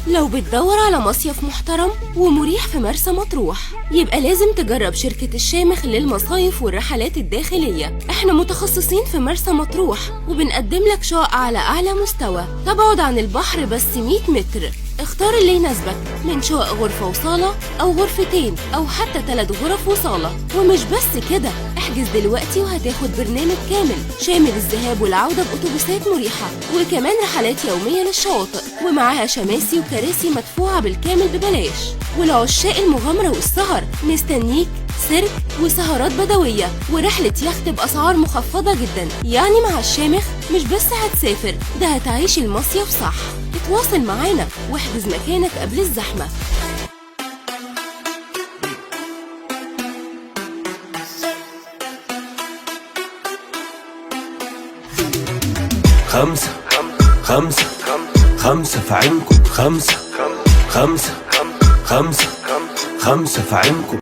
لو بتدور على مصيف محترم ومريح في مرسى مطروح، يبقى لازم تجرب شركة الشامخ للمصايف والرحلات الداخلية. احنا متخصصين في مرسى مطروح وبنقدم لك شقق على أعلى مستوى، تبعد عن البحر بس 100 متر. اختار اللي يناسبك، من شقق غرفة وصالة أو غرفتين أو حتى 3 غرف وصالة. ومش بس كده، احجز دلوقتي وهتاخد برنامج كامل شامل الذهاب والعودة بأتوبيسات مريحة، وكمان رحلات يومية للشواطئ، ومعاها شماسي وكراسي مدفوعة بالكامل ببلاش. ولعشاق المغامرة والسهر مستنيك سيرك وسهرات بدوية ورحلة يخت بأسعار مخفضة جدا. يعني مع الشامخ مش بس هتسافر، ده هتعيش المصيف صح. اتواصل معانا واحجز مكانك قبل الزحمة. خمسة خمسة خمسة في عينكم، خمسة خمسة خمسة في عينكم.